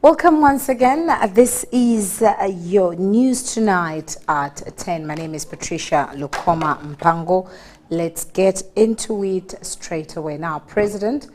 Welcome once again. This is your news tonight at 10. My name is Patricia Lukoma Mpango. Let's get into it straight away. Now, President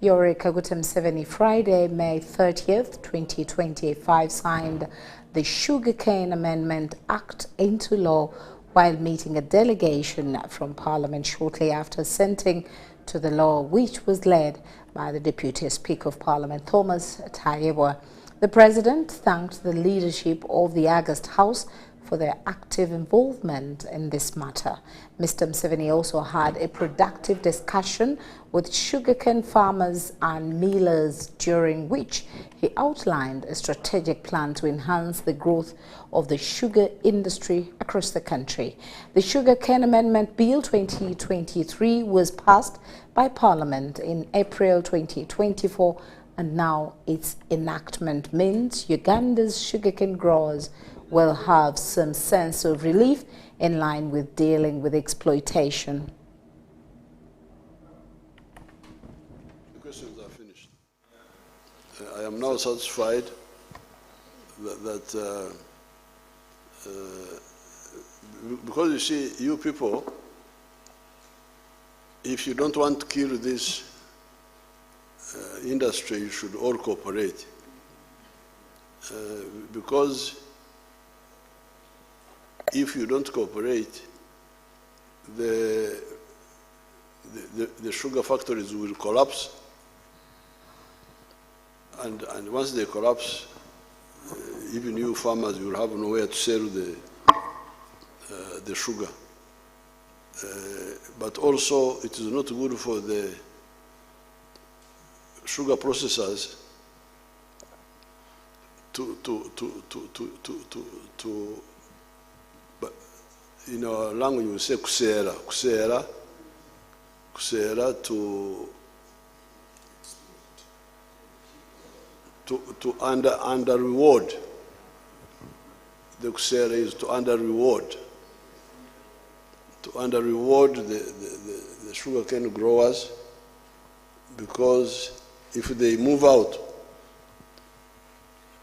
Yoweri Kaguta Museveni Friday, May 30th, 2025, signed the Sugarcane Amendment Act into law while meeting a delegation from Parliament shortly after assenting to the law, which was led by the Deputy Speaker of Parliament, Thomas Tayebwa. The President thanked the leadership of the August House for their active involvement in this matter. Mr. Museveni also had a productive discussion with sugarcane farmers and millers, during which he outlined a strategic plan to enhance the growth of the sugar industry across the country. The Sugarcane Amendment Bill 2023 was passed by Parliament in April 2024, and now its enactment means Uganda's sugarcane growers will have some sense of relief in line with dealing with exploitation. The questions are finished. I am now satisfied that because you see, you people, if you don't want to kill this industry, you should all cooperate, because if you don't cooperate, the sugar factories will collapse, and once they collapse, even you farmers will have nowhere to sell the sugar. But also, it is not good for the sugar processors in our language we say kusera to under reward. The kusera is to under reward the sugarcane growers, because if they move out,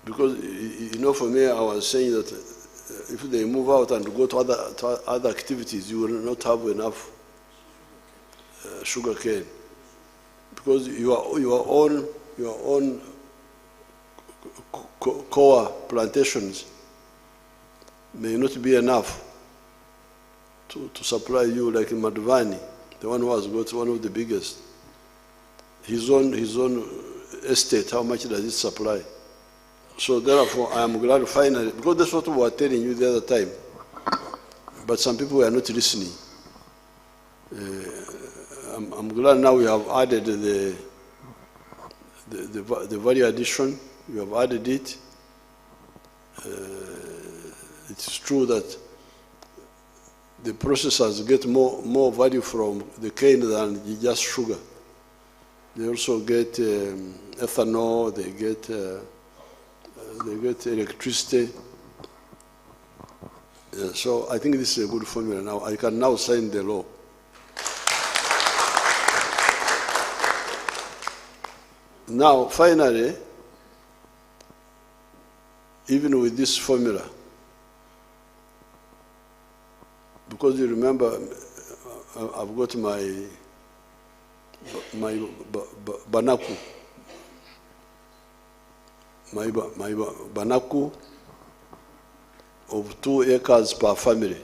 because you know, for me, I was saying that if they move out and go to other activities, you will not have enough sugarcane, because your own coa plantations may not be enough to supply you, like in Madvani, the one who has got one of the biggest. His own estate, how much does it supply? So therefore, I am glad finally, because that's what we were telling you the other time, but some people were not listening. I'm glad now we have added the value addition. We have added it. It's true that the processors get more value from the cane than just sugar. They also get ethanol, they get electricity. So I think this is a good formula now. I can now sign the law. Now, finally, even with this formula, because you remember, I've got my banaku. My banaku of 2 acres per family.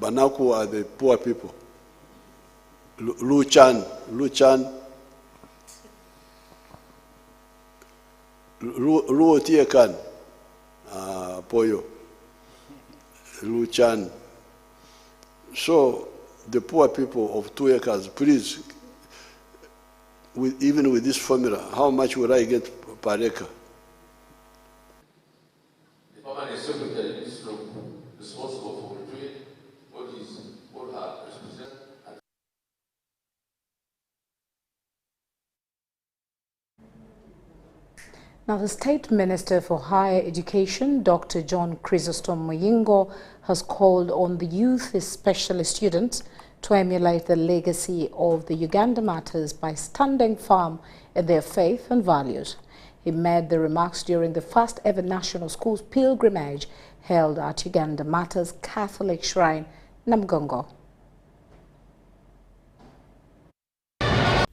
Banaku are the poor people. Luchan, Luotiekan, Poyo, Luchan. So the poor people of 2 acres, please, even with this formula, how much will I get per acre? The permanent secretary is responsible for the trade. What her represent? Now, the State Minister for Higher Education, Dr. John Chrysostom Muyingo, has called on the youth, especially students, to emulate the legacy of the Uganda Martyrs by standing firm in their faith and values. He made the remarks during the first ever National Schools pilgrimage held at Uganda Matters Catholic Shrine, Namgongo.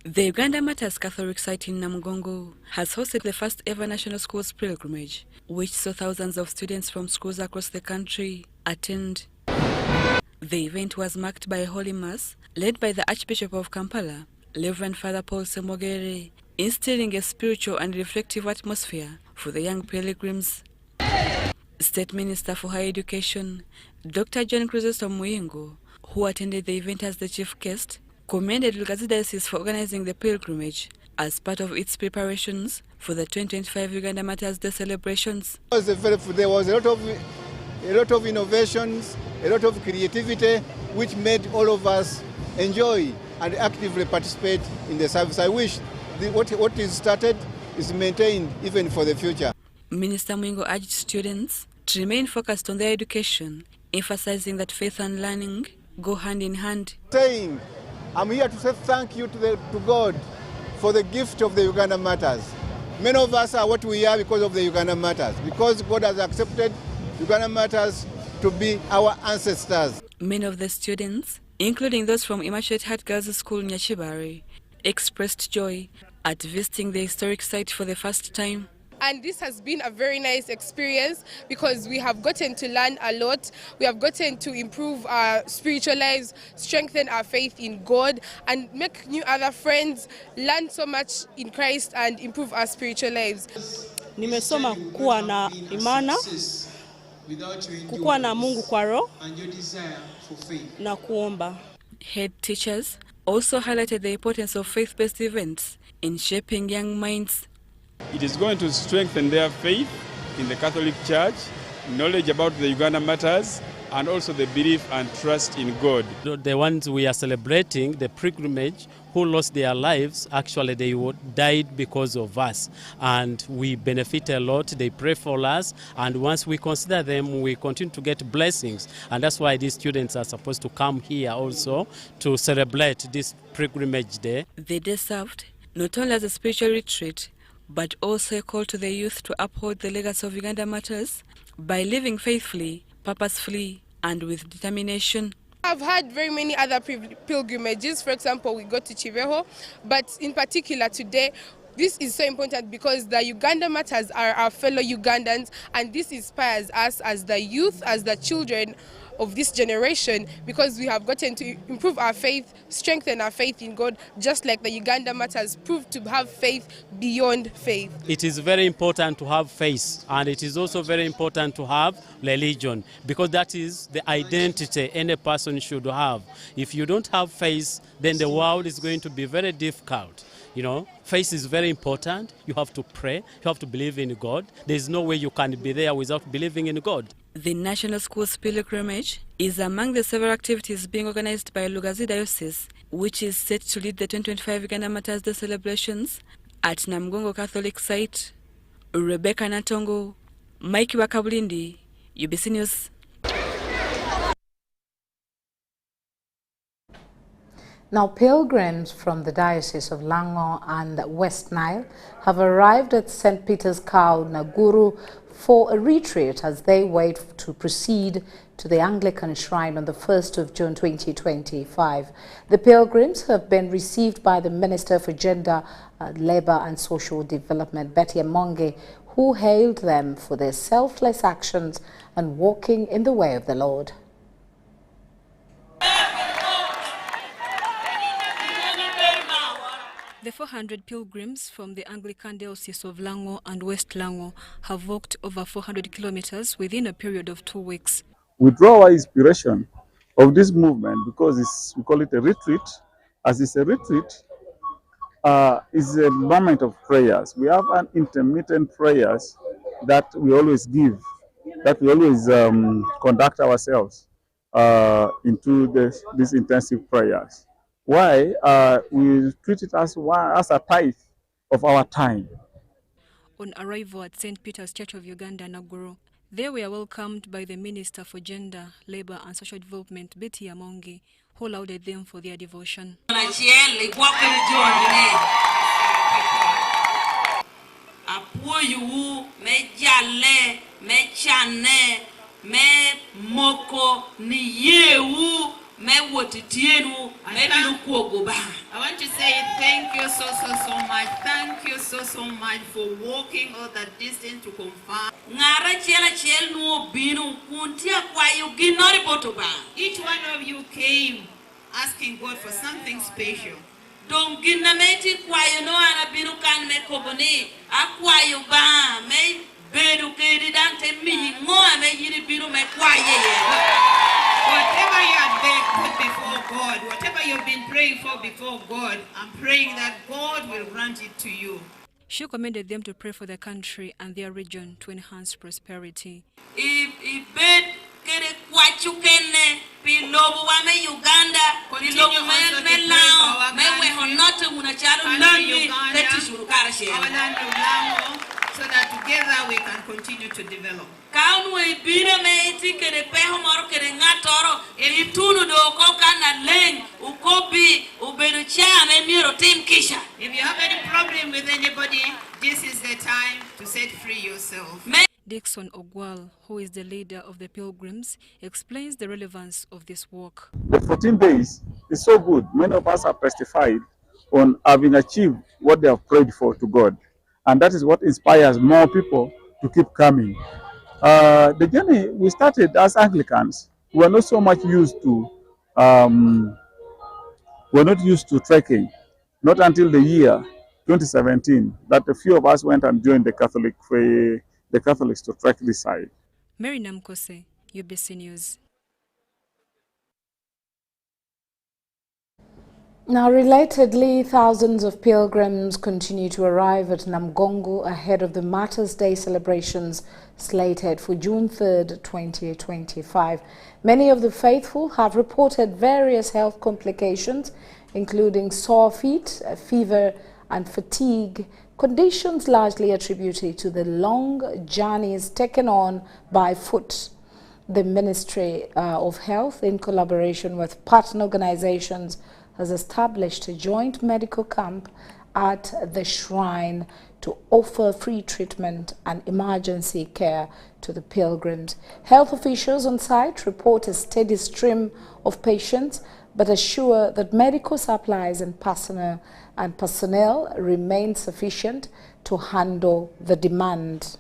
The Uganda Matters Catholic site in Namugongo has hosted the first ever National Schools pilgrimage, which saw thousands of students from schools across the country attend. The event was marked by a Holy Mass led by the Archbishop of Kampala, Reverend Father Paul Semogere, instilling a spiritual and reflective atmosphere for the young pilgrims. State Minister for Higher Education, Dr. John Chrysostom Muyingo, who attended the event as the chief guest, commended Lugazi Diocese for organizing the pilgrimage as part of its preparations for the 2025 Uganda Matters Day celebrations. There was a lot of innovations, a lot of creativity, which made all of us enjoy and actively participate in the service. I wish what is started is maintained even for the future. Minister Mwingo urged students to remain focused on their education, emphasizing that faith and learning go hand in hand. I'm here to say thank you to God for the gift of the Uganda Matters. Many of us are what we are because of the Uganda Matters, because God has accepted Uganda Matters to be our ancestors. Many of the students, including those from Immaculate Heart Girls' School in Nyachibari, expressed joy at visiting the historic site for the first time. And this has been a very nice experience because we have gotten to learn a lot. We have gotten to improve our spiritual lives, strengthen our faith in God, and make new other friends, learn so much in Christ, and improve our spiritual lives. Nimesoma kuwa na imana, kukuwa na Mungu kwa roho, na kuomba. Head teachers also highlighted the importance of faith-based events in shaping young minds. It is going to strengthen their faith in the Catholic Church, knowledge about the Uganda Matters, and also the belief and trust in God. The ones we are celebrating, the pilgrimage, who lost their lives, actually they died because of us. And we benefit a lot, they pray for us, and once we consider them, we continue to get blessings. And that's why these students are supposed to come here also to celebrate this pilgrimage day. The day served not only as a spiritual retreat, but also a call to the youth to uphold the legacy of Uganda Matters by living faithfully, purposefully, and with determination. I've had very many other pilgrimages. For example, we go to Chiveho, but in particular today, this is so important because the Uganda Matters are our fellow Ugandans, and this inspires us as the youth, as the children of this generation, because we have gotten to improve our faith, strengthen our faith in God, just like the Uganda Matters proved to have faith beyond faith. It is very important to have faith, and it is also very important to have religion, because that is the identity any person should have. If you don't have faith, then the world is going to be very difficult. You know, faith is very important. You have to pray, you have to believe in God. There is no way you can be there without believing in God. The National Schools pilgrimage is among the several activities being organized by Lugazi Diocese, which is set to lead the 2025 Uganda Matters Day celebrations at Namugongo Catholic site. Rebecca Natongo, Mike Wakabulindi, UBC News. Now, pilgrims from the Diocese of Lango and West Nile have arrived at St. Peter's Cow, Naguru, for a retreat as they wait to proceed to the Anglican Shrine on the 1st of June 2025. The pilgrims have been received by the Minister for Gender, Labour and Social Development, Betty Amonge, who hailed them for their selfless actions and walking in the way of the Lord. The 400 pilgrims from the Anglican Diocese of Lango and West Lango have walked over 400 kilometers within a period of 2 weeks. We draw our inspiration of this movement because we call it a retreat. As it's a retreat, it's a moment of prayers. We have an intermittent prayers that we always give, that we always conduct ourselves into these intensive prayers. Why? We treat it as a tithe of our time. On arrival at St. Peter's Church of Uganda, Naguru, they were welcomed by the Minister for Gender, Labour and Social Development, Betty Amonge, who lauded them for their devotion. puyu me jale me chane me moko ni yewu me wotitienu me biru kuogoba. I want to say thank you so much. Thank you so much for walking all that distance to confirm. Ngara chela chel nu binu kuntia kwa yu ginori botoba. Each one of you came asking God for something special. Don't ginna meti kwa yu no ana binu kan me koboni akwa yu ba me bedu kedi dante mi ngoa me yiri binu me kwa ye. Whatever you have put before God, whatever you've been praying for before God, I'm praying that God will grant it to you. She commended them to pray for the country and their region to enhance prosperity. If bed kere kwachukene pilobu wa me Uganda pilobu me lao me we honote munacharo nami leti shurukara shela. So that together we can continue to develop. Kaunu ibira me iti kere peho maro kere ngatoro itunu do koka na leng ukobi ubedu cha me miro team kisha. If you have any problem with anybody, this is the time to set free yourself. Dixon Ogwal, who is the leader of the pilgrims, explains the relevance of this work. The 14 days is so good. Many of us have testified on having achieved what they have prayed for to God. And that is what inspires more people to keep coming. The journey we started as Anglicans, we were not so much used to, trekking. Not until the year 2017 that a few of us went and joined the Catholics to trek this side. Mary Namkose, UBC News. Now, relatedly, thousands of pilgrims continue to arrive at Namgongo ahead of the Martyrs' Day celebrations slated for June 3rd, 2025. Many of the faithful have reported various health complications, including sore feet, fever, and fatigue, conditions largely attributed to the long journeys taken on by foot. The Ministry of Health, in collaboration with partner organizations, has established a joint medical camp at the shrine to offer free treatment and emergency care to the pilgrims. Health officials on site report a steady stream of patients, but assure that medical supplies and personnel remain sufficient to handle the demand.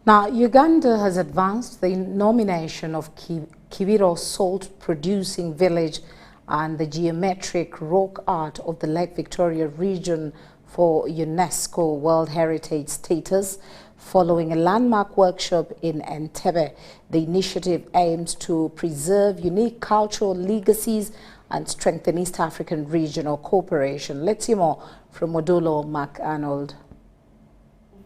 Now, Uganda has advanced the nomination of Kibiro salt-producing village and the geometric rock art of the Lake Victoria region for UNESCO World Heritage status following a landmark workshop in Entebbe. The initiative aims to preserve unique cultural legacies and strengthen East African regional cooperation. Let's hear more from Modulo McArnold.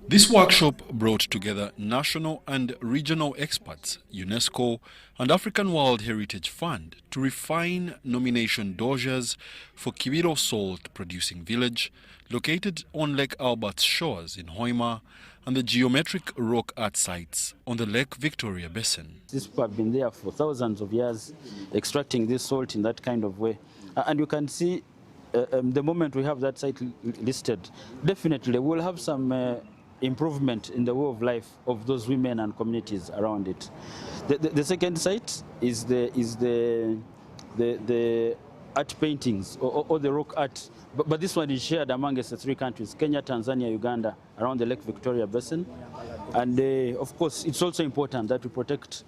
This workshop brought together national and regional experts, UNESCO and African World Heritage Fund to refine nomination dossiers for Kibiro salt-producing village located on Lake Albert's shores in Hoima and the geometric rock art sites on the Lake Victoria Basin. These people have been there for thousands of years extracting this salt in that kind of way. And you can see the moment we have that site listed, definitely we'll have some improvement in the way of life of those women and communities around it. The second site is the art paintings or the rock art, but this one is shared amongst the three countries: Kenya, Tanzania, Uganda, around the Lake Victoria Basin. And of course, it's also important that we protect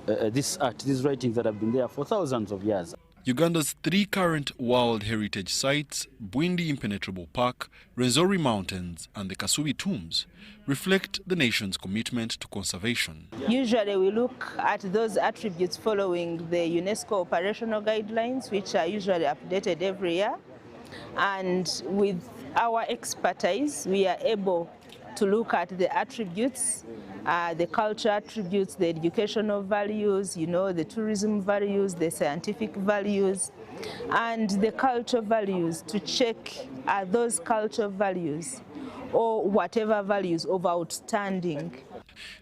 this art, these writings that have been there for thousands of years. Uganda's 3 current World Heritage Sites, Bwindi Impenetrable Park, Rwenzori Mountains and the Kasubi Tombs, reflect the nation's commitment to conservation. Usually we look at those attributes following the UNESCO operational guidelines, which are usually updated every year. And with our expertise, we are able to look at the attributes, the culture attributes, the educational values, the tourism values, the scientific values, and the culture values to check those culture values or whatever values of outstanding.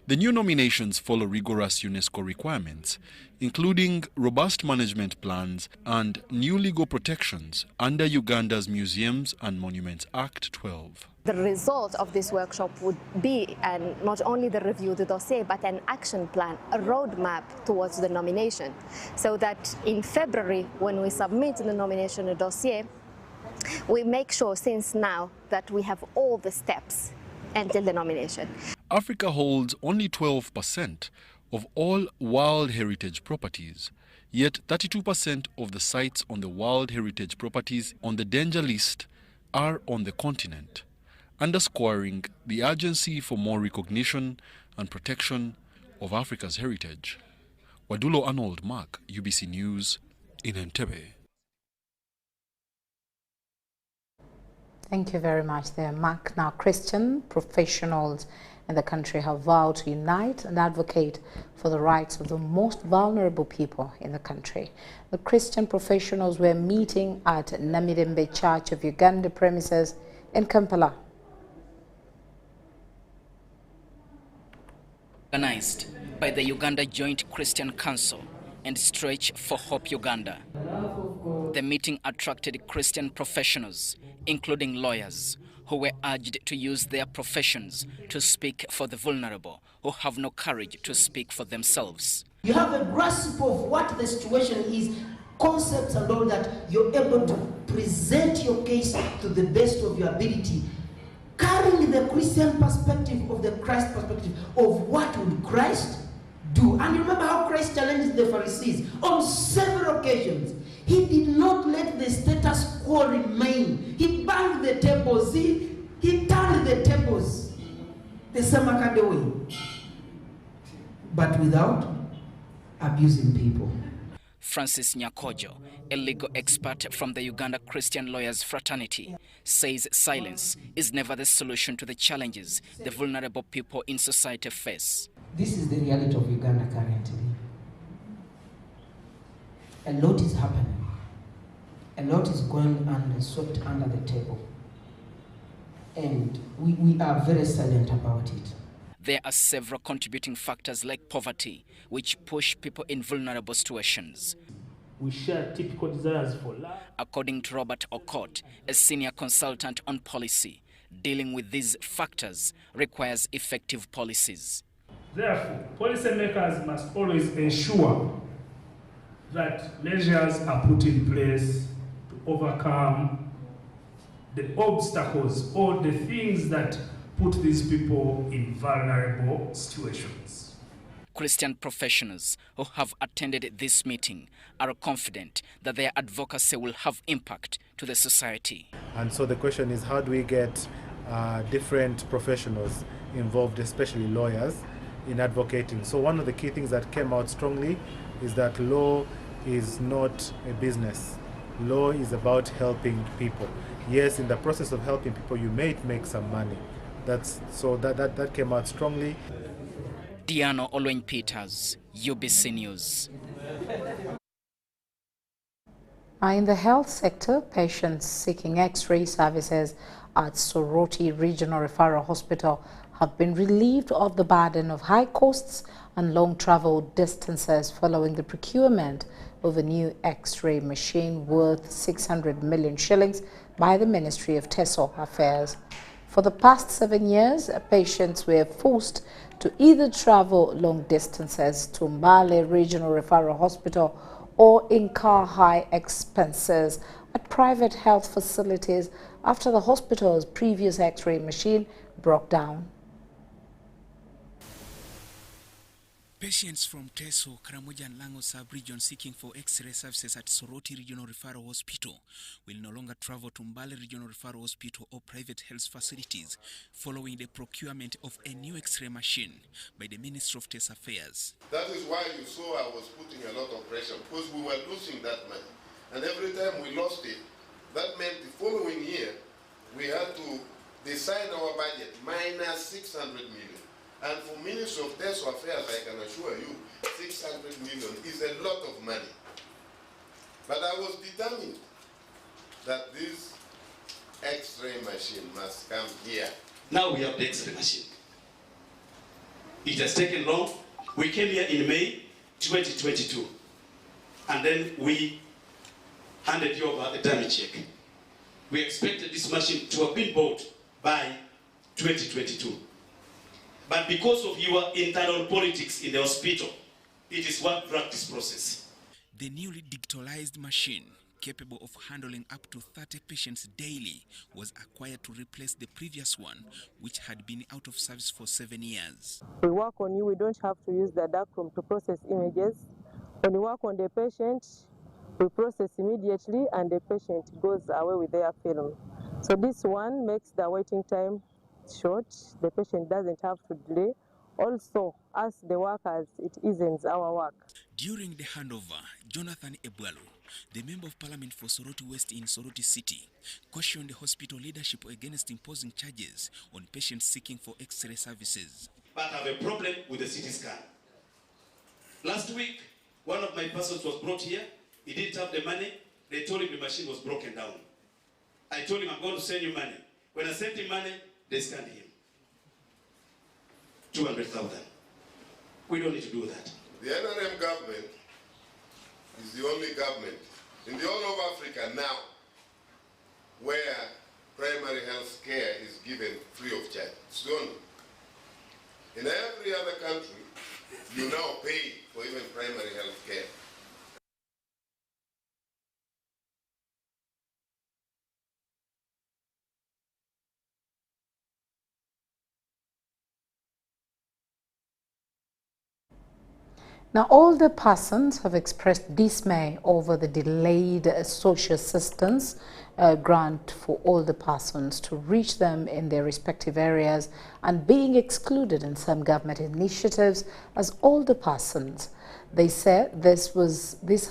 The new nominations follow rigorous UNESCO requirements, including robust management plans and new legal protections under Uganda's Museums and Monuments Act 12. The result of this workshop would be not only the review of the dossier, but an action plan, a roadmap towards the nomination, so that in February, when we submit the nomination dossier, we make sure since now that we have all the steps until the nomination. Africa holds only 12% of all World Heritage properties, yet 32% of the sites on the World Heritage properties on the danger list are on the continent, underscoring the urgency for more recognition and protection of Africa's heritage. Wadulo Arnold Mark, UBC News, in Entebbe. Thank you very much there, Mark. Now, Christian professionals in the country have vowed to unite and advocate for the rights of the most vulnerable people in the country. The Christian professionals were meeting at Namirembe Church of Uganda premises in Kampala. Organized by the Uganda Joint Christian Council and Stretch for Hope Uganda. The meeting attracted Christian professionals, including lawyers, who were urged to use their professions to speak for the vulnerable, who have no courage to speak for themselves. You have a grasp of what the situation is, concepts and all that, you're able to present your case to the best of your ability, carrying the Christian perspective of the Christ perspective of what would Christ do. And remember how Christ challenged the Pharisees on several occasions. He did not let the status quo remain. He banged the tables. He turned the tables the same kind of way, but without abusing people. Francis Nyakojo, a legal expert from the Uganda Christian Lawyers Fraternity, says silence is never the solution to the challenges the vulnerable people in society face. This is the reality of Uganda currently. A lot is happening. A lot is going and swept under the table. And we are very silent about it. There are several contributing factors like poverty, which push people in vulnerable situations. We share typical desires for life. According to Robert Okot, a senior consultant on policy, dealing with these factors requires effective policies. Therefore, policymakers must always ensure that measures are put in place to overcome the obstacles or the things that put these people in vulnerable situations. Christian professionals who have attended this meeting are confident that their advocacy will have impact to the society. And so the question is, how do we get different professionals involved, especially lawyers, in advocating? So one of the key things that came out strongly is that law is not a business. Law is about helping people. Yes, in the process of helping people, you may make some money. That came out strongly. Diano Olwen Peters, UBC News. In the health sector, patients seeking X-ray services at Soroti Regional Referral Hospital have been relieved of the burden of high costs and long travel distances following the procurement of a new X-ray machine worth 600 million shillings by the Ministry of Tesoro Affairs. For the past 7 years, patients were forced to either travel long distances to Mbale Regional Referral Hospital or incur high expenses at private health facilities after the hospital's previous X-ray machine broke down. Patients from Teso, Karamoja and Lango sub-region seeking for X-ray services at Soroti Regional Referral Hospital will no longer travel to Mbale Regional Referral Hospital or private health facilities following the procurement of a new X-ray machine by the Ministry of Health Affairs. That is why you saw I was putting a lot of pressure, because we were losing that money. And every time we lost it, that meant the following year we had to decide our budget minus 600 million. And for Ministry of Health Affairs, I can assure you, 600 million is a lot of money. But I was determined that this X-ray machine must come here. Now we have the X-ray machine. It has taken long. We came here in May 2022, and then we handed you over a dummy check. We expected this machine to have been bought by 2022. But because of your internal politics in the hospital, it is what dragged this process. The newly digitalized machine, capable of handling up to 30 patients daily, was acquired to replace the previous one, which had been out of service for 7 years. We work on you, we don't have to use the darkroom to process images. When we work on the patient, we process immediately and the patient goes away with their film. So this one makes the waiting time short, the patient doesn't have to delay. Also, as the workers, it eases our work. During the handover, Jonathan Ebwalo, the Member of Parliament for Soroti West in Soroti City, cautioned the hospital leadership against imposing charges on patients seeking for X-ray services. But I have a problem with the CT scan. Last week, one of my persons was brought here. He didn't have the money. They told him the machine was broken down. I told him, I'm going to send you money. When I sent him money, they scanned him. 200,000. We don't need to do that. The NRM government is the only government in the whole of Africa now where primary health care is given free of charge. It's the only. In every other country, you now pay for even primary health care. Now, older persons have expressed dismay over the delayed social assistance grant for older persons to reach them in their respective areas and being excluded in some government initiatives as older persons. They said this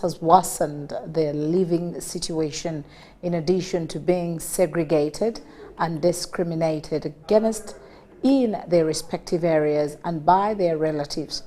has worsened their living situation in addition to being segregated and discriminated against in their respective areas and by their relatives.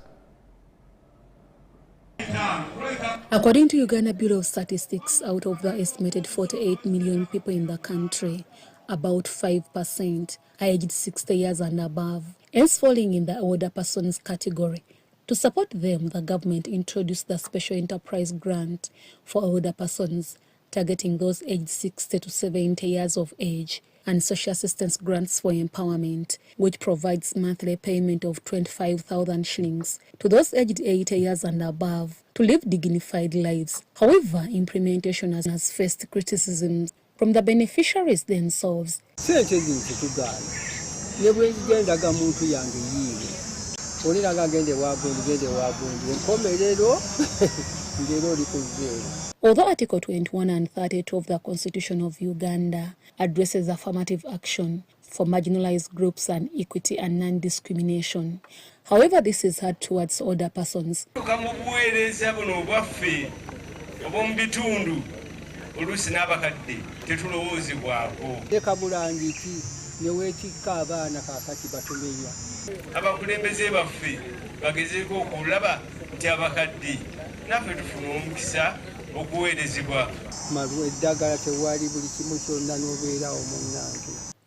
According to Uganda Bureau of Statistics, out of the estimated 48 million people in the country, about 5% are aged 60 years and above, hence falling in the older persons category. To support them, the government introduced the Special Enterprise Grant for older persons, targeting those aged 60 to 70 years of age, and social assistance grants for empowerment, which provides monthly payment of 25,000 shillings to those aged 80 years and above to live dignified lives. However, implementation has faced criticism from the beneficiaries themselves. Although Article 21 and 32 of the Constitution of Uganda addresses affirmative action for marginalized groups and equity and non-discrimination, however, this is hard towards older persons. Abakulembeze baffe bagezeeko okulaba nti abakadde naffe tufuna omukisa okuweerezebwa.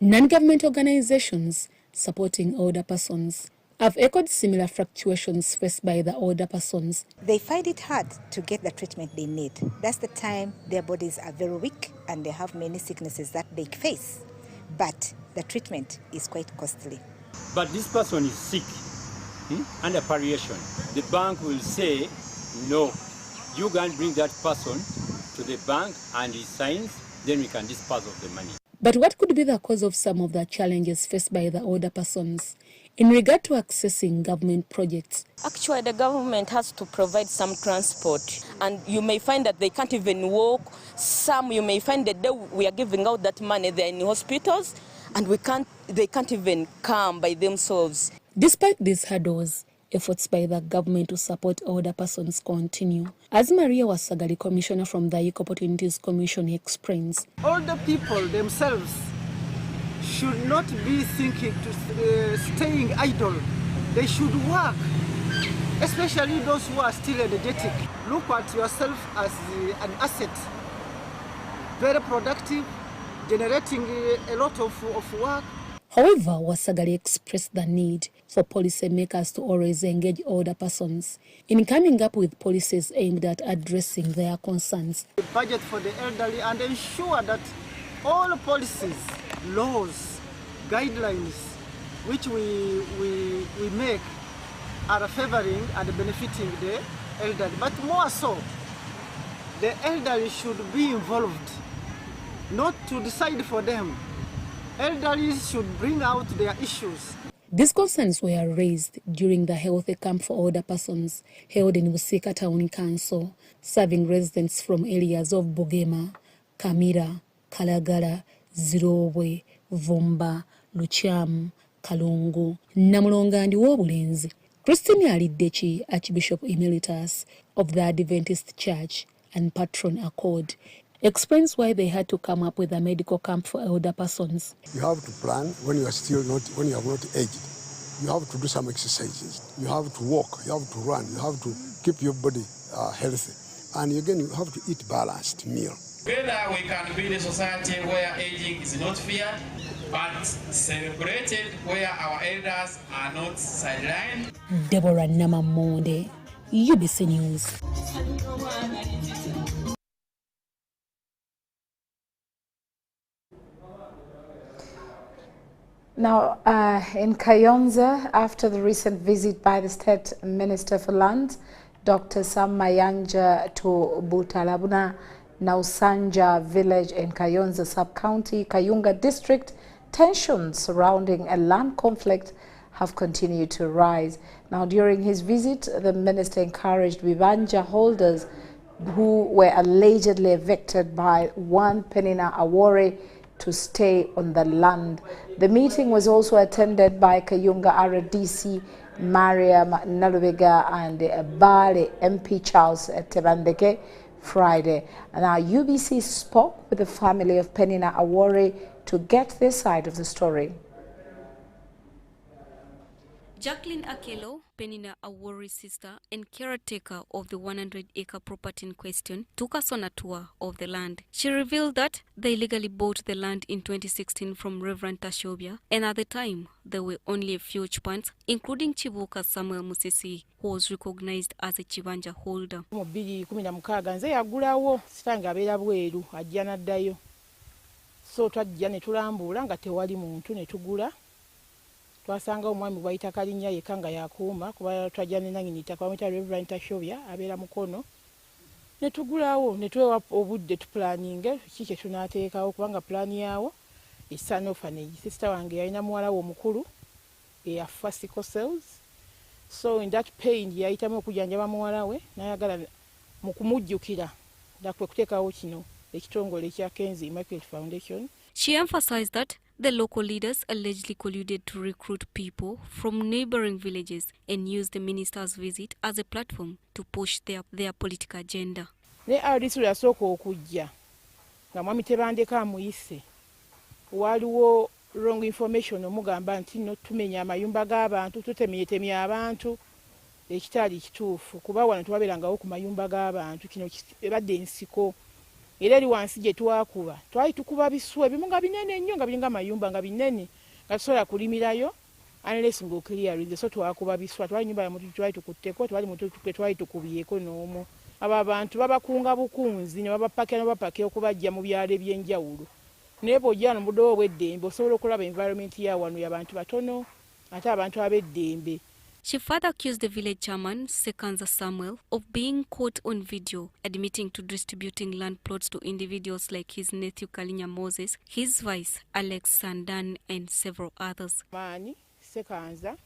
Non-government organizations supporting older persons have echoed similar fluctuations faced by the older persons. They find it hard to get the treatment they need. That's the time their bodies are very weak and they have many sicknesses that they face. But the treatment is quite costly. But this person is sick, under palliation. The bank will say, no, you can bring that person to the bank and he signs, then we can dispose of the money. But what could be the cause of some of the challenges faced by the older persons? In regard to accessing government projects, Actually, the government has to provide some transport, and you may find that they can't even walk. Some you may find that we are giving out that money, they're in hospitals, and they can't even come by themselves. Despite these hurdles, efforts by the government to support older persons continue. As Maria Wasagali, Commissioner from the Equal Opportunities Commission, explains, older people themselves should not be thinking to staying idle. They should work, especially those who are still energetic. Look at yourself as an asset, very productive, generating a lot of work. However, Wasagali expressed the need for policymakers to always engage older persons in coming up with policies aimed at addressing their concerns. The budget for the elderly and ensure that all policies, laws, guidelines which we make are favoring and benefiting the elderly. But more so, the elderly should be involved, not to decide for them. Elderly should bring out their issues. These concerns were raised during the health camp for older persons held in Busika Town Council, serving residents from areas of Bugema, Kamira, Kalagala, Zirobwe, Vumba, Luchamu, Kalungu, Namulonga and Wobulenzi. Christine Alidechi, Archbishop Emeritus of the Adventist Church and Patron Accord, explains why they had to come up with a medical camp for elder persons. You have to plan when you are not aged. You have to do some exercises. You have to walk. You have to run. You have to keep your body healthy. And again, you have to eat balanced meal. Together we can build a society where aging is not feared, but celebrated, where our elders are not sidelined. Deborah Namamonde, UBC News. Now, in Kayonza, after the recent visit by the State Minister for Lands, Dr. Sam Mayanja, to Butalabuna Nausanja village in Kayonza sub-county, Kayunga district, tensions surrounding a land conflict have continued to rise. Now, during his visit, the minister encouraged Vibanja holders who were allegedly evicted by one Penina Awori to stay on the land. The meeting was also attended by Kayunga RDC Mariam Nalubega and Bale MP Charles Tebandeke Friday. Now, UBC spoke with the family of Penina Awori to get their side of the story. Jacqueline Akelo, Penina Awori's sister and caretaker of the 100-acre property in question, took us on a tour of the land. She revealed that they legally bought the land in 2016 from Reverend Tashobia, and at the time, there were only a few chipans, including Chibuka Samuel Musisi, who was recognized as a Chibanja holder. So twajja ne tulambula nga tewali muntu ne tugula. Twasanga omwami bwayita Kalinya yekka nga yakuuma kuba twajja ne nanyini ttaka bamuyita Reverend Tashobya abeera Mukono. Ne tugulawo ne twewa obudde tuplaninge kiki kye tunaateekawo kubanga pulaani yaawo essa n'orphanage. Sister wange yalina muwala we omukulu eyafa sickle cells. So in that pain yayitamu okujjanjaba muwala we n'ayagala mu kumujjukira nakwe kuteekawo kino ekitongole ekya Kenzi Immaculate Foundation. She emphasized that the local leaders allegedly colluded to recruit people from neighboring villages and use the minister's visit as a platform to push their political agenda. Ne RDC yasooka okujja nga mwami Tebandeka amuyise. Waliwo wrong information omugamba nti no tumenya amayumba g'abantu tutemyetemya abantu ekitali kituufu kuba wano twabeerangawo ku mayumba g'abantu kino ebadde ensiko. Era eri wansi gye twakuba twali tukuba biswa ebimu nga binene nnyo nga biringa amayumba nga binene nga tusobola kulimirayo unless ng'okiriyarinze. So twakuba biswa twali nyumba ya muntu twali tukutteko twali muntu twali tukubyeko n'omu. Abo abantu babakunga bukunzi ne babapakira n'obapakira okubajja mu byalo eby'enjawulo. Naye bw'ojja mu budde obw'eddembe osobola okulaba environment ya wano y'abantu batono ate abantu ab'eddembe. She further accused the village chairman, Sekanza Samuel, of being caught on video, admitting to distributing land plots to individuals like his nephew Kalinya Moses, his vice Alex Sandan, and several others. Mani Sekanza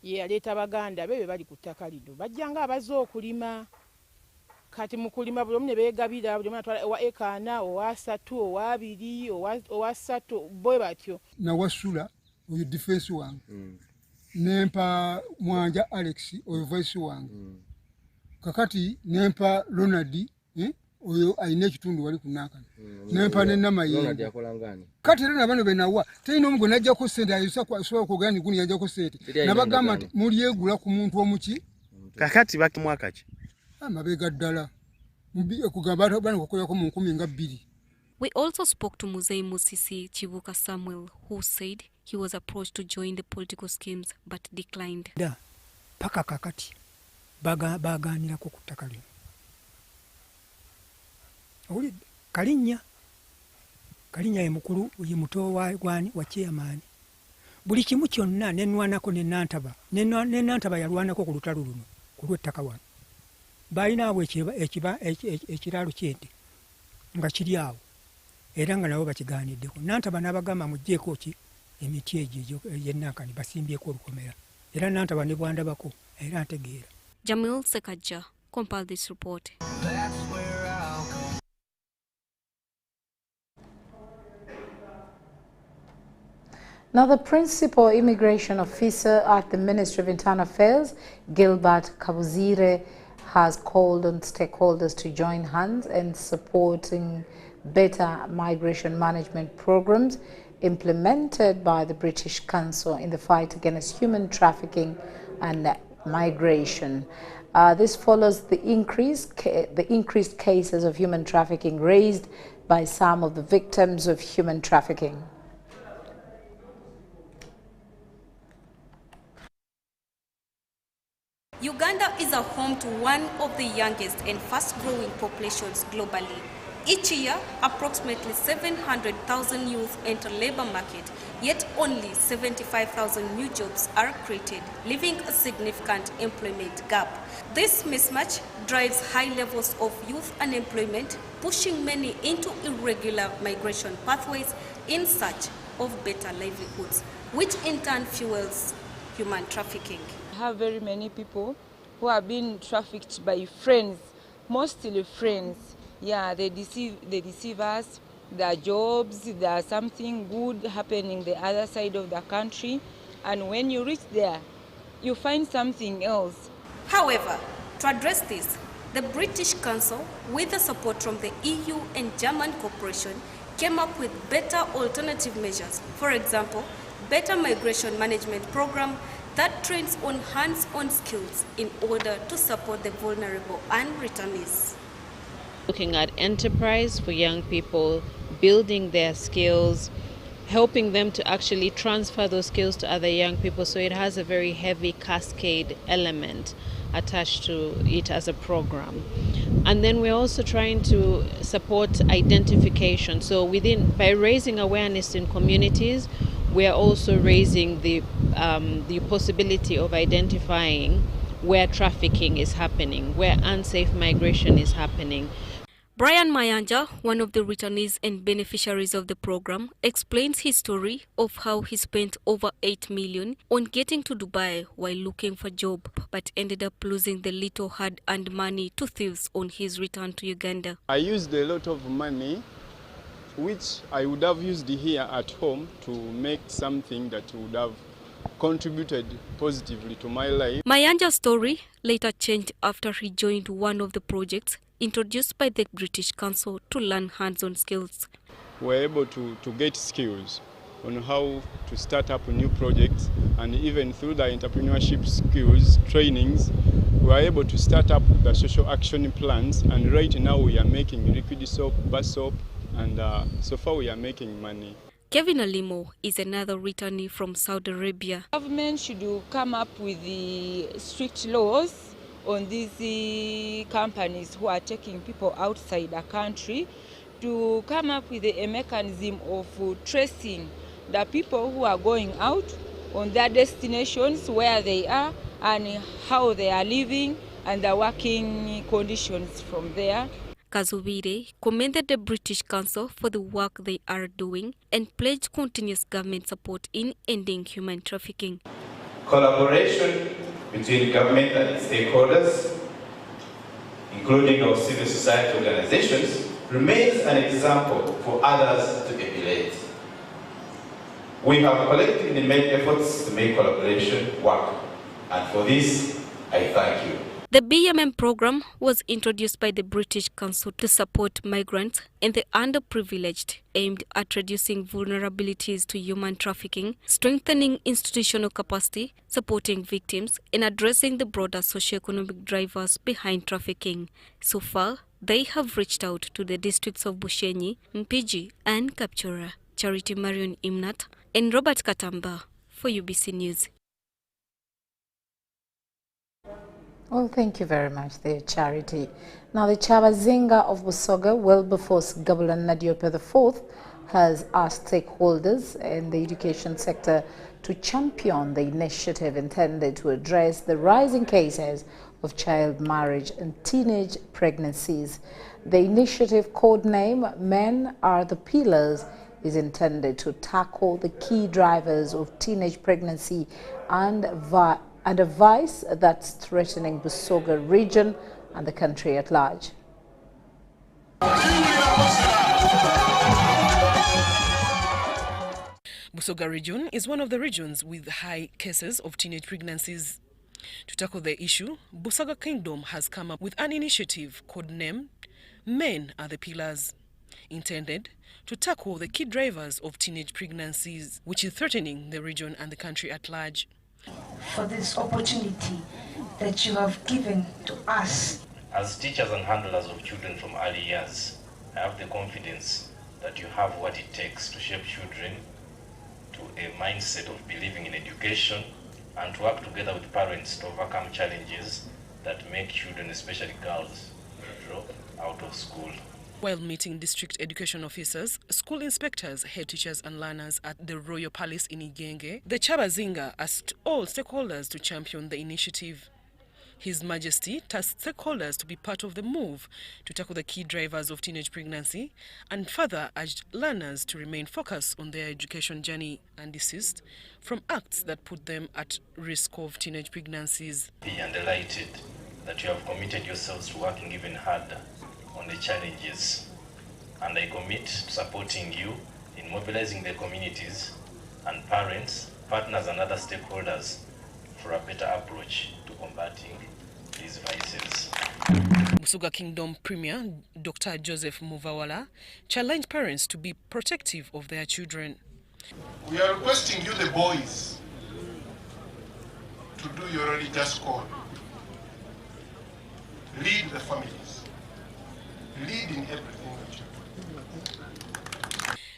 ye yaleeta baganda be bali ku ttaka lino bajjanga abaze okulima kati mu kulima buli omu ne beegabira buli omu atwala owa eka 4 owa 3 owa 2 owa 3 bwe batyo nawasula oyo defense wange nempa Mwanja Alex oyo voice wange kakati nempa Ronald oyo ayina ekitundu wali kunakana nempa nenamayengo kati era nabano benawa teyina omu gwe najjako ssente ayusa kwasobola okugana niguni yajjako ssente nabagamba nti mulyegula ku muntu omuki kakati bakimwaka ki amabega ddala kugamba bano kukolako mu 12. We also spoke to Muzei Musisi Chibuka Samuel, who said he was approached to join the political schemes but declined. Paka kakati baganira ku ttaka lino. Oli Kalinya ye mukulu ye muto wa chairman. Buli kimu kyonna nenwanako nenantaba yalwanako ku lutalo luno ku lw'ettaka wano. Balina abo ekiraalo ky'ente nga kiri awo era nga nabo bakigaaniddeko nantaba n'abagamba mugjeeko ki emiti egyo y'ennankani basimbyeko olukomera era nantaba ne bwandabako era ntegeera. Jamil Sekaja compiled this report. Now, the principal immigration officer at the Ministry of Internal Affairs, Gilbert Kabuzire, has called on stakeholders to join hands in supporting better migration management programs implemented by the British Council in the fight against human trafficking and migration. This follows the increased cases of human trafficking raised by some of the victims of human trafficking. Uganda is a home to one of the youngest and fast-growing populations globally. Each year, approximately 700,000 youth enter labor market, yet only 75,000 new jobs are created, leaving a significant employment gap. This mismatch drives high levels of youth unemployment, pushing many into irregular migration pathways in search of better livelihoods, which in turn fuels human trafficking. Have very many people who have been trafficked by friends, mostly friends. Yeah, they deceive us. There are jobs, there's something good happening the other side of the country, and when you reach there, you find something else. However, to address this, the British Council, with the support from the EU and German cooperation, came up with better alternative measures. For example, better migration management program that trains on hands-on skills in order to support the vulnerable and returnees. Looking at enterprise for young people, building their skills, helping them to actually transfer those skills to other young people, so it has a very heavy cascade element attached to it as a program. And then we're also trying to support identification. So by raising awareness in communities, we are also raising the possibility of identifying where trafficking is happening, where unsafe migration is happening. Brian Mayanja, one of the returnees and beneficiaries of the program, explains his story of how he spent over 8 million on getting to Dubai while looking for a job, but ended up losing the little hard-earned money to thieves on his return to Uganda. I used a lot of money which I would have used here at home to make something that would have contributed positively to my life. Mayanja's story later changed after he joined one of the projects introduced by the British Council to learn hands-on skills. We're able to get skills on how to start up new projects, and even through the entrepreneurship skills trainings, we are able to start up the social action plans, and right now we are making liquid soap, bar soap, and so far we are making money. Kevin Alimo is another returnee from Saudi Arabia. Government should come up with the strict laws on these companies who are taking people outside the country, to come up with a mechanism of tracing the people who are going out on their destinations, where they are and how they are living, and the working conditions from there. Kazubire commended the British Council for the work they are doing and pledged continuous government support in ending human trafficking. Collaboration between government and stakeholders, including our civil society organizations, remains an example for others to emulate. We have collectively made efforts to make collaboration work, and for this, I thank you. The BMM program was introduced by the British Council to support migrants and the underprivileged, aimed at reducing vulnerabilities to human trafficking, strengthening institutional capacity, supporting victims, and addressing the broader socioeconomic drivers behind trafficking. So far, they have reached out to the districts of Bushenyi, Mpigi, and Kapchora. Charity Marion Imnat and Robert Katamba for UBC News. Well, thank you very much there, Charity. Now, the Chabazinga of Busoga, Wilberforce Governor Nadiope IV, has asked stakeholders in the education sector to champion the initiative intended to address the rising cases of child marriage and teenage pregnancies. The initiative, codename Men Are the Pillars, is intended to tackle the key drivers of teenage pregnancy and a vice that's threatening Busoga region and the country at large. Busoga region is one of the regions with high cases of teenage pregnancies. To tackle the issue, Busoga Kingdom has come up with an initiative codenamed Men Are the Pillars, intended to tackle the key drivers of teenage pregnancies, which is threatening the region and the country at large. For this opportunity that you have given to us. As teachers and handlers of children from early years, I have the confidence that you have what it takes to shape children to a mindset of believing in education and to work together with parents to overcome challenges that make children, especially girls, drop out of school. While meeting district education officers, school inspectors, head teachers and learners at the Royal Palace in Igenge, the Chabazinga asked all stakeholders to champion the initiative. His Majesty tasked stakeholders to be part of the move to tackle the key drivers of teenage pregnancy and further urged learners to remain focused on their education journey and desist from acts that put them at risk of teenage pregnancies. I am delighted that you have committed yourselves to working even harder on the challenges, and I commit to supporting you in mobilizing the communities and parents, partners and other stakeholders for a better approach to combating these vices. Busoga Kingdom Premier Dr. Joseph Muvawala challenged parents to be protective of their children. We are requesting you, the boys, to do your religious call. Lead the families. Lead in everything that you do.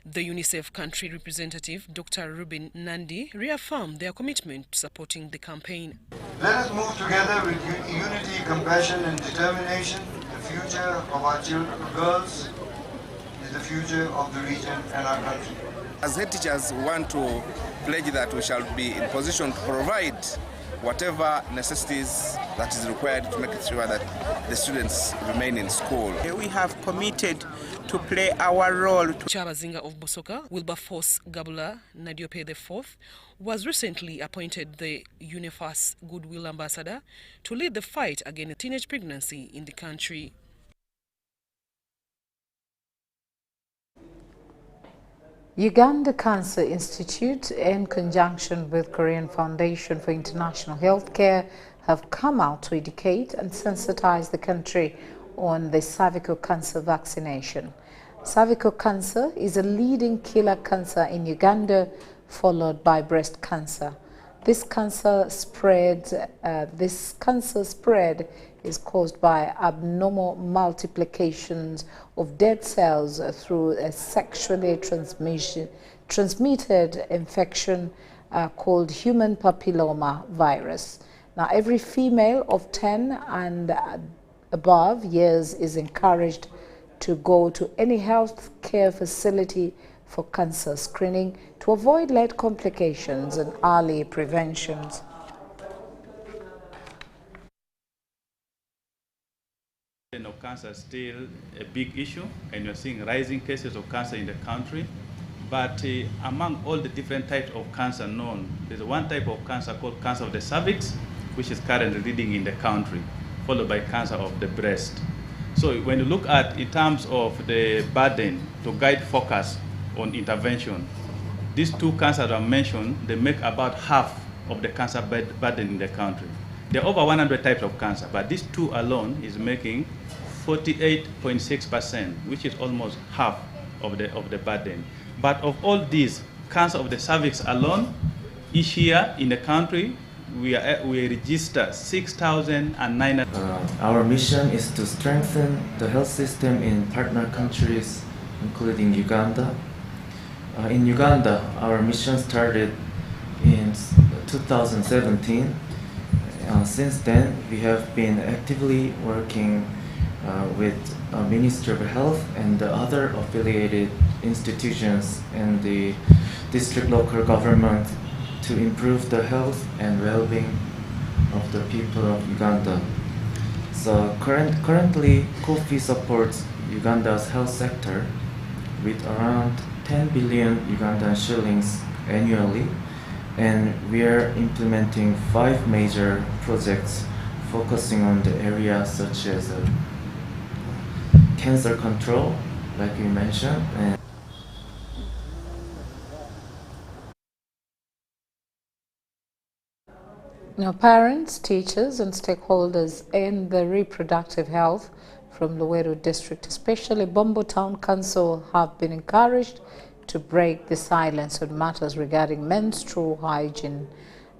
The UNICEF country representative, Dr. Ruben Nandi, reaffirmed their commitment to supporting the campaign. Let us move together with unity, compassion and determination. The future of our children, girls, is the future of the region and our country. As head teachers, we want to pledge that we shall be in position to provide whatever necessities that is required to make sure that the students remain in school. We have committed to play our role. Chabazinga of Busoga, Wilberforce Governor Nadiope IV, was recently appointed the UNIFAS Goodwill Ambassador to lead the fight against teenage pregnancy in the country. Uganda Cancer Institute, in conjunction with Korean Foundation for International Healthcare, have come out to educate and sensitize the country on the cervical cancer vaccination. Cervical cancer is a leading killer cancer in Uganda, followed by breast cancer. This cancer spread is caused by abnormal multiplications of dead cells through a sexually transmitted infection called human papilloma virus. Now, every female of 10 and above years is encouraged to go to any health care facility for cancer screening to avoid late complications and early preventions. Of cancer is still a big issue, and you're seeing rising cases of cancer in the country. But among all the different types of cancer known, there's one type of cancer called cancer of the cervix, which is currently leading in the country, followed by cancer of the breast. So when you look at in terms of the burden to guide focus on intervention, these two cancers I mentioned, they make about half of the cancer burden in the country. There are over 100 types of cancer, but these two alone is making 48.6%, which is almost half of the burden. But of all these, cancer of the cervix alone, each year in the country, we register 6,009. Our mission is to strengthen the health system in partner countries, including Uganda. In Uganda, our mission started in 2017. Since then, we have been actively working with Ministry of Health and the other affiliated institutions and the district local government to improve the health and well-being of the people of Uganda. So currently, COFI supports Uganda's health sector with around 10 billion Ugandan shillings annually, and we are implementing 5 major projects focusing on the areas such as cancer control, like you mentioned, and now, parents, teachers and stakeholders in the reproductive health from Luweero District, especially Bombo Town Council, have been encouraged to break the silence on matters regarding menstrual hygiene.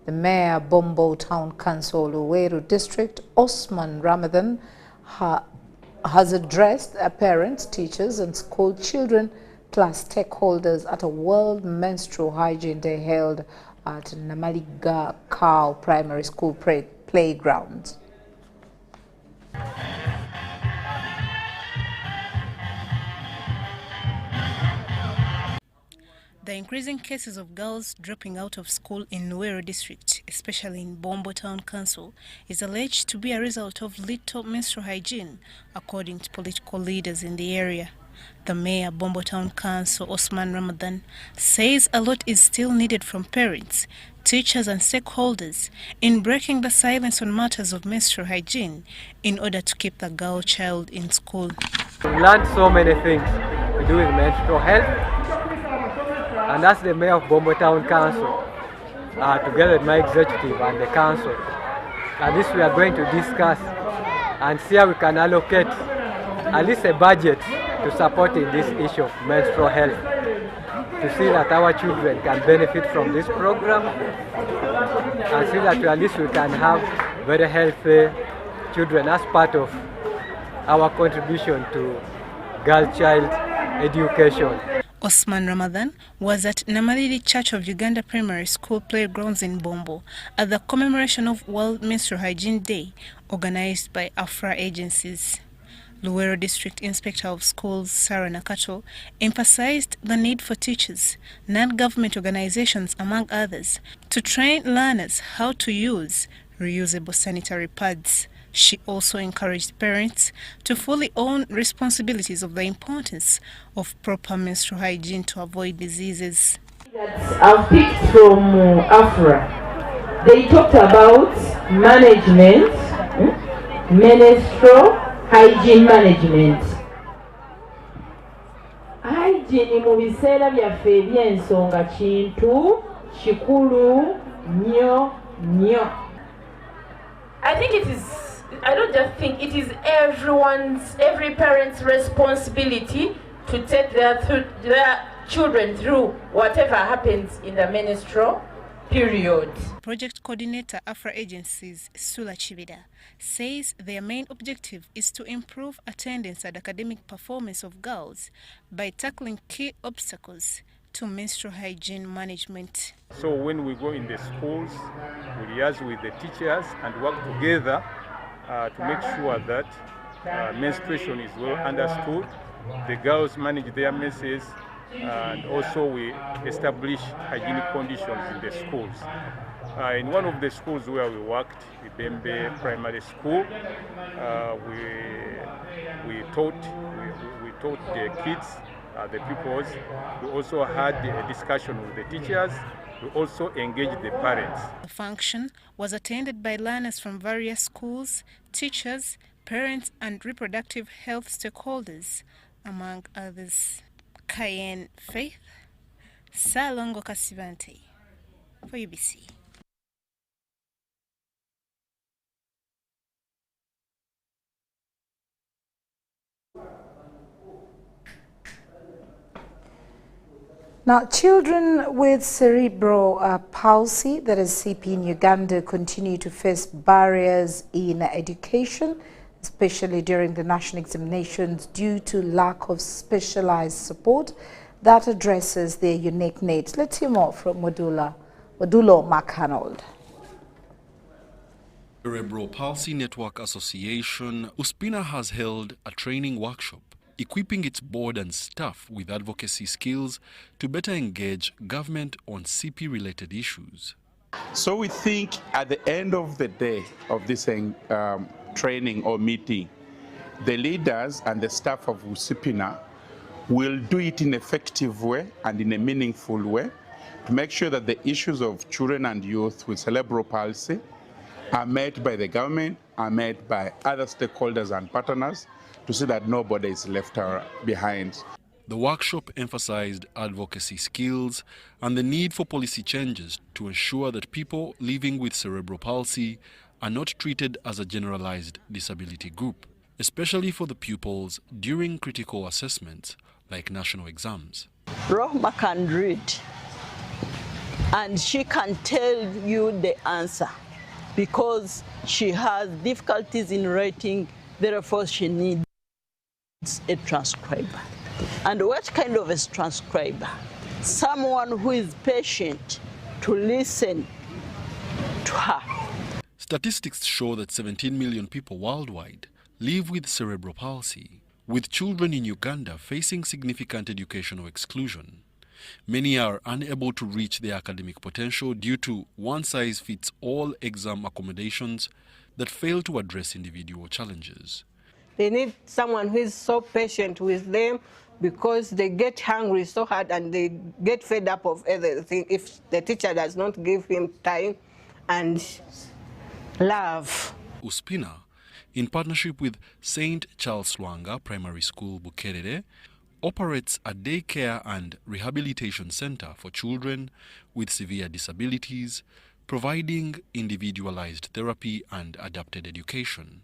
The Mayor, Bombo Town Council, Luweero District, Osman Ramadan, has addressed parents, teachers and school children plus stakeholders at a World Menstrual Hygiene Day held at Namaliga Cow Primary School playground. The increasing cases of girls dropping out of school in Luweero District, especially in Bombo Town Council, is alleged to be a result of little menstrual hygiene, according to political leaders in the area. The Mayor, Bombo Town Council, Osman Ramadan, says a lot is still needed from parents, teachers and stakeholders in breaking the silence on matters of menstrual hygiene in order to keep the girl child in school. We learned so many things to do with menstrual health, and that's the Mayor of Bombo Town Council, together with my executive and the council. And this we are going to discuss and see how we can allocate at least a budget to supporting this issue of menstrual health, to see that our children can benefit from this program and see that at least we can have very healthy children as part of our contribution to girl-child education. Osman Ramadan was at Namalili Church of Uganda Primary School playgrounds in Bombo at the commemoration of World Menstrual Hygiene Day organized by AFRA agencies. Luweero District Inspector of Schools Sarah Nakato emphasized the need for teachers, non-government organizations among others, to train learners how to use reusable sanitary pads. She also encouraged parents to fully own responsibilities of the importance of proper menstrual hygiene to avoid diseases. I've picked from AFRA. They talked about management, menstrual hygiene management. Hygiene mu biseera byaffe eby'ensonga kintu kikulu nnyo. I think it is, I don't just think, it is every parent's responsibility to take their children through whatever happens in the menstrual period. Project Coordinator AFRA Agencies Sula Chibida says their main objective is to improve attendance and academic performance of girls by tackling key obstacles to menstrual hygiene management. So when we go in the schools, we liaise with the teachers and work together to make sure that menstruation is well understood, the girls manage their menses, and also we establish hygienic conditions in the schools. In one of the schools where we worked, Ibembe Primary School, we taught the kids the pupils. We also had a discussion with the teachers. We also engaged the parents. The function was attended by learners from various schools, teachers, parents, and reproductive health stakeholders, among others. Cayenne Faith, Salongo Kasivante, for UBC. Now, children with cerebral palsy, that is CP in Uganda, continue to face barriers in education, especially during the national examinations, due to lack of specialized support that addresses their unique needs. Let's hear more from Wadulo McArnold. Cerebral Palsy Network Association, USPINA has held a training workshop equipping its board and staff with advocacy skills to better engage government on CP-related issues. So we think at the end of the day of this training or meeting, the leaders and the staff of USPINA will do it in an effective way and in a meaningful way to make sure that the issues of children and youth with cerebral palsy are met by the government, are met by other stakeholders and partners, to see that nobody is left behind. The workshop emphasized advocacy skills and the need for policy changes to ensure that people living with cerebral palsy are not treated as a generalized disability group, especially for the pupils during critical assessments like national exams. Rohma can read, and she can tell you the answer because she has difficulties in writing, therefore she needs a transcriber. And what kind of a transcriber? Someone who is patient to listen to her. Statistics show that 17 million people worldwide live with cerebral palsy, with children in Uganda facing significant educational exclusion. Many are unable to reach their academic potential due to one-size-fits-all exam accommodations that fail to address individual challenges. They need someone who is so patient with them because they get hungry so hard and they get fed up of everything if the teacher does not give him time and love. USPINA, in partnership with St. Charles Lwanga Primary School, Bukerere, operates a daycare and rehabilitation center for children with severe disabilities, providing individualized therapy and adapted education.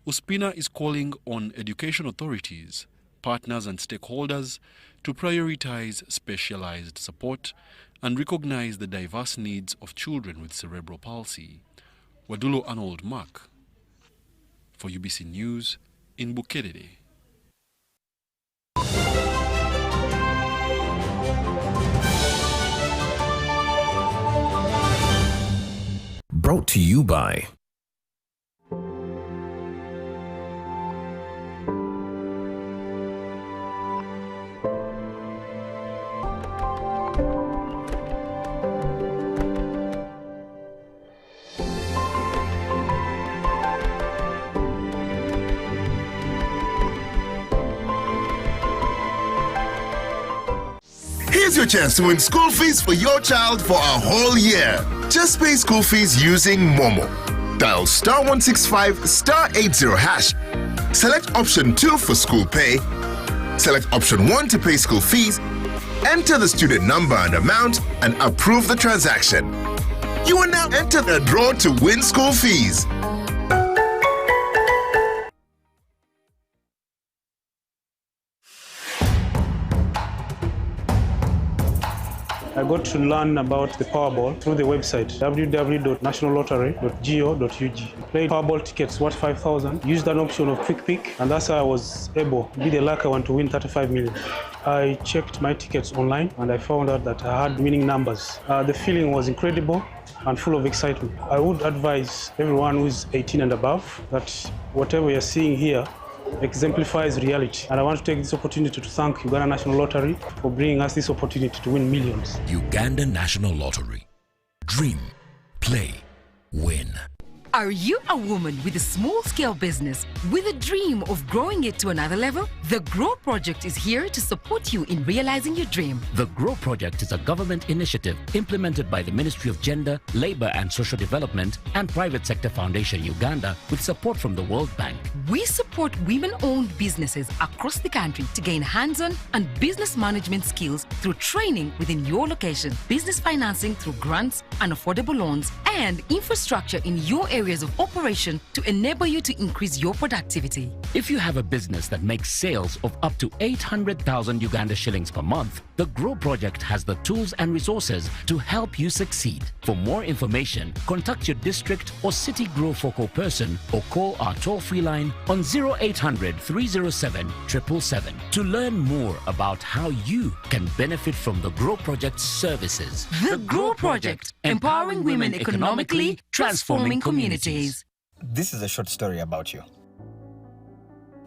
USPINA is calling on education authorities, partners and stakeholders to prioritize specialized support and recognize the diverse needs of children with cerebral palsy. Wadulo Arnold Mark for UBC News in Bukerere. Brought to you by Here's your chance to win school fees for your child for a whole year. Just pay school fees using Momo. Dial *165 *80#. Select option 2 for school pay. Select option 1 to pay school fees. Enter the student number and amount and approve the transaction. You will now enter the draw to win school fees. I got to learn about the Powerball through the website www.nationallottery.go.ug. Played Powerball tickets worth 5,000, used an option of Quick Pick, and that's how I was able to be the lucky one to win 35 million. I checked my tickets online and I found out that I had winning numbers. The feeling was incredible and full of excitement. I would advise everyone who is 18 and above that whatever you're seeing here exemplifies reality. And I want to take this opportunity to thank Uganda National Lottery for bringing us this opportunity to win millions. Uganda National Lottery. Dream, play, win. Are you a woman with a small-scale business with a dream of growing it to another level? The GROW Project is here to support you in realizing your dream. The GROW Project is a government initiative implemented by the Ministry of Gender, Labour and Social Development and Private Sector Foundation Uganda with support from the World Bank. We support women-owned businesses across the country to gain hands-on and business management skills through training within your location, business financing through grants and affordable loans, and infrastructure in your areas of operation to enable you to increase your productivity. If you have a business that makes sales of up to 800,000 Uganda shillings per month, the GROW Project has the tools and resources to help you succeed. For more information, contact your district or city GROW focal person or call our toll-free line on 0800 307 777 to learn more about how you can benefit from the GROW Project's services. The GROW Project, empowering women economically, transforming communities. This is a short story about you.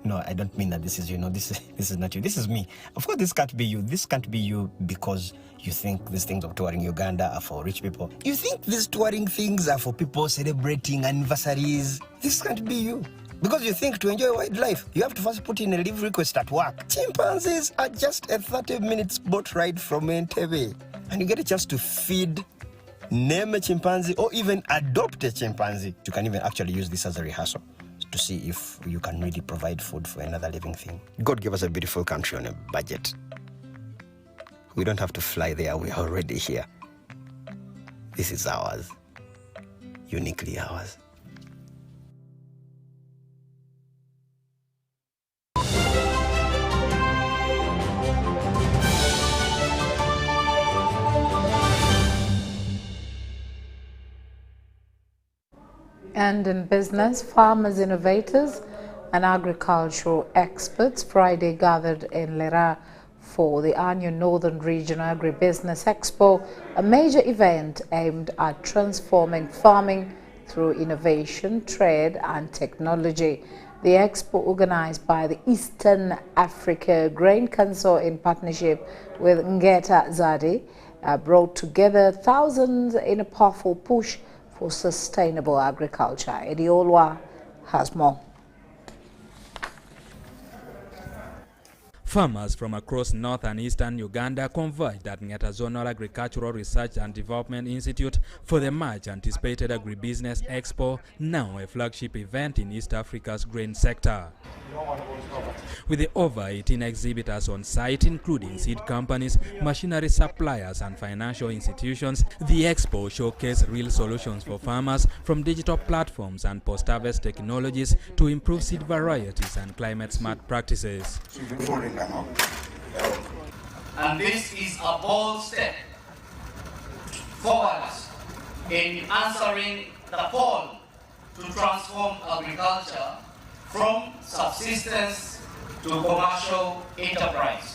No, I don't mean that this is you. No, this is not you. This is me. Of course, this can't be you. This can't be you because you think these things of touring Uganda are for rich people. You think these touring things are for people celebrating anniversaries. This can't be you. Because you think to enjoy wildlife, you have to first put in a leave request at work. Chimpanzees are just a 30-minute boat ride from Entebbe. And you get a chance to feed, name a chimpanzee, or even adopt a chimpanzee. You can even actually use this as a rehearsal to see if you can really provide food for another living thing. God gave us a beautiful country on a budget. We don't have to fly there, we are already here. This is ours, uniquely ours. And in business, farmers, innovators and agricultural experts Friday gathered in Lera for the annual Northern Regional Agribusiness Expo, a major event aimed at transforming farming through innovation, trade and technology. The expo, organized by the Eastern Africa Grain Council in partnership with Ngeta Zadi, brought together thousands in a powerful push for sustainable agriculture. Eddie Olwa has more. Farmers from across north and eastern Uganda converged at Ngeta Zonal Agricultural Research and Development Institute for the much anticipated Agribusiness Expo, now a flagship event in East Africa's grain sector. With over 18 exhibitors on site, including seed companies, machinery suppliers and financial institutions, the expo showcased real solutions for farmers, from digital platforms and post-harvest technologies to improve seed varieties and climate-smart practices. And this is a bold step forward in answering the call to transform agriculture from subsistence to commercial enterprise.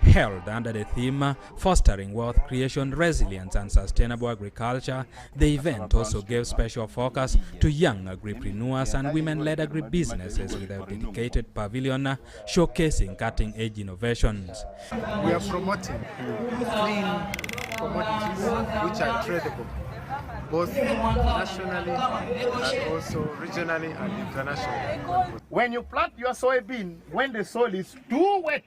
Held under the theme Fostering Wealth Creation, Resilience and Sustainable Agriculture, the event also gave special focus to young agripreneurs and women-led agribusinesses with a dedicated pavilion showcasing cutting-edge innovations. We are promoting clean commodities which are tradable, both nationally and also regionally and internationally. When you plant your soybean, when the soil is too wet,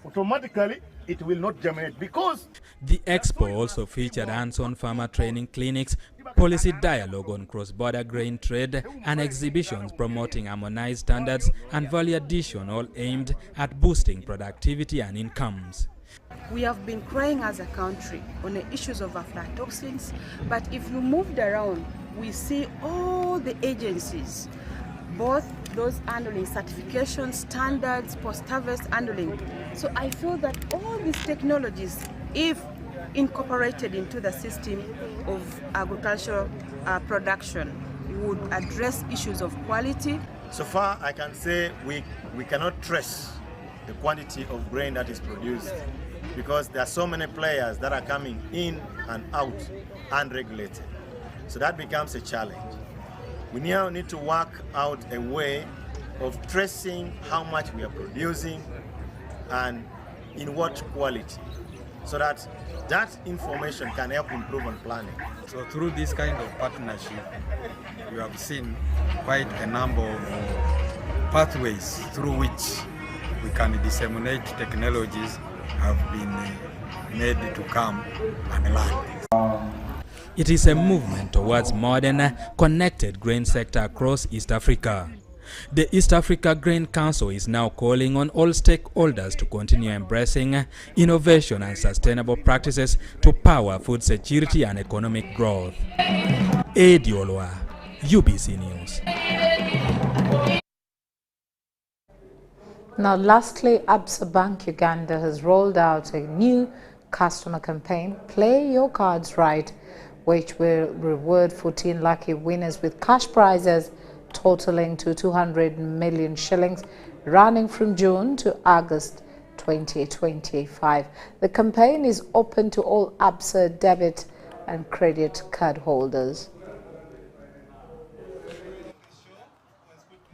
automatically it will not germinate because... The expo also featured hands-on farmer training clinics, policy dialogue on cross-border grain trade, and exhibitions promoting harmonized standards and value addition, all aimed at boosting productivity and incomes. We have been crying as a country on the issues of aflatoxins, but if you moved around, we see all the agencies, both those handling certification, standards, post-harvest handling. So I feel that all these technologies, if incorporated into the system of agricultural production, would address issues of quality. So far, I can say we cannot trace the quantity of grain that is produced because there are so many players that are coming in and out unregulated. So that becomes a challenge. We now need to work out a way of tracing how much we are producing and in what quality. so that that information can help improve on planning. So through this kind of partnership, you have seen quite a number of pathways through which we can disseminate technologies have been made to come and learn. It is a movement towards modern, connected grain sector across East Africa. The East Africa Grain Council is now calling on all stakeholders to continue embracing innovation and sustainable practices to power food security and economic growth. Edi Olwa, UBC News. Now, lastly, Absa Bank Uganda has rolled out a new customer campaign, Play Your Cards Right, which will reward 14 lucky winners with cash prizes totaling to 200 million shillings, running from June to August 2025. The campaign is open to all Absa debit and credit card holders.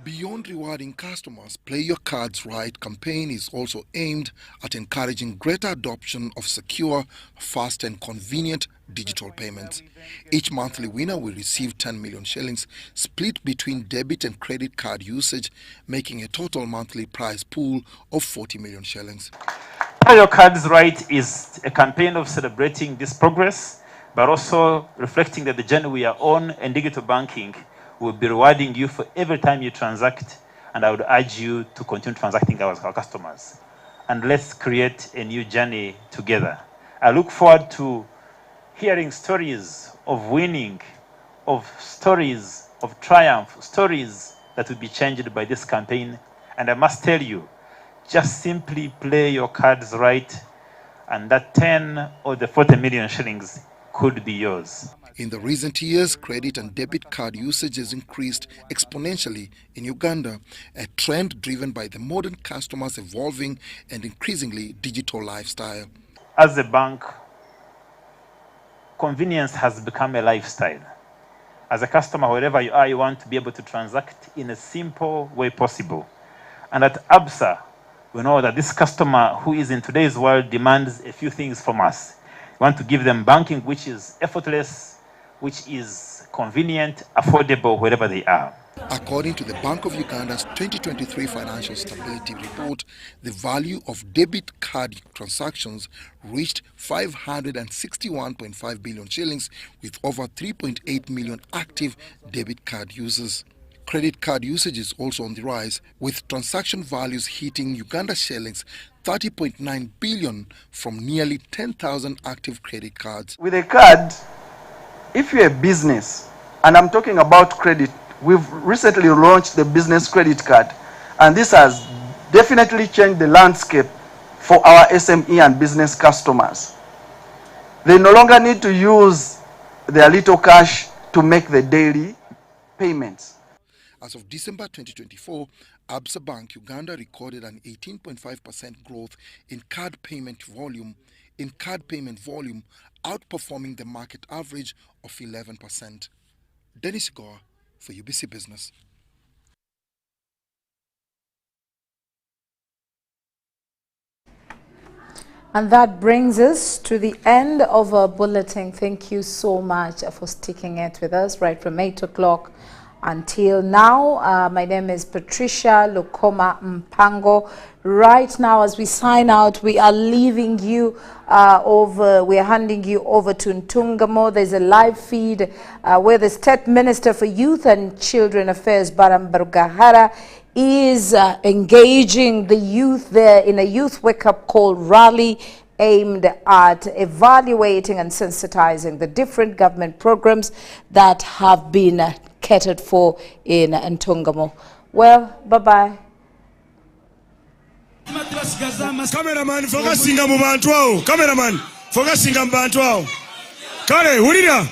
Beyond rewarding customers, Play Your Cards Right campaign is also aimed at encouraging greater adoption of secure, fast and convenient digital payments. Each monthly winner will receive 10 million shillings split between debit and credit card usage, making a total monthly prize pool of 40 million shillings. Play Your Cards Right is a campaign of celebrating this progress, but also reflecting that the journey we are on and digital banking will be rewarding you for every time you transact, and I would urge you to continue transacting with our customers. And let's create a new journey together. I look forward to hearing stories of winning, of stories of triumph, stories that will be changed by this campaign. And I must tell you, just simply play your cards right, and that 10 or the 40 million shillings could be yours. In the recent years, credit and debit card usage has increased exponentially in Uganda, a trend driven by the modern customers' evolving and increasingly digital lifestyle. As a bank, convenience has become a lifestyle. As a customer, wherever you are, you want to be able to transact in a simple way possible. And at Absa, we know that this customer who is in today's world demands a few things from us. We want to give them banking which is effortless, which is convenient, affordable wherever they are. According to the Bank of Uganda's 2023 Financial Stability Report, the value of debit card transactions reached 561.5 billion shillings with over 3.8 million active debit card users. Credit card usage is also on the rise, with transaction values hitting Uganda shillings 30.9 billion from nearly 10,000 active credit cards. With a card, if you're a business, and I'm talking about credit, we've recently launched the business credit card, and this has definitely changed the landscape for our SME and business customers. They no longer need to use their little cash to make the daily payments. As of December 2024, Absa Bank Uganda recorded an 18.5% growth in card payment volume, outperforming the market average of 11%. Dennis Gore for UBC Business. And that brings us to the end of our bulletin. Thank you so much for sticking it with us right from 8 o'clock until now. My name is Patricia Lukoma Mpango. Right now, as we sign out, we are leaving you we are handing you over to Ntungamo. There's a live feed where the State Minister for Youth and Children Affairs, Baram Barugahara, is engaging the youth there in a youth wake-up call rally aimed at evaluating and sensitizing the different government programs that have been catered for in Ntungamo. Well, bye-bye. Cameraman, focusing on Mubantwao. Cameraman, focusing on Bantwao. Kale, Hurida.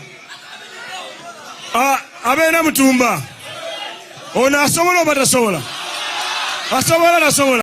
Abena Mutumba. Ona Somola Batasola. Asomola Nasomola.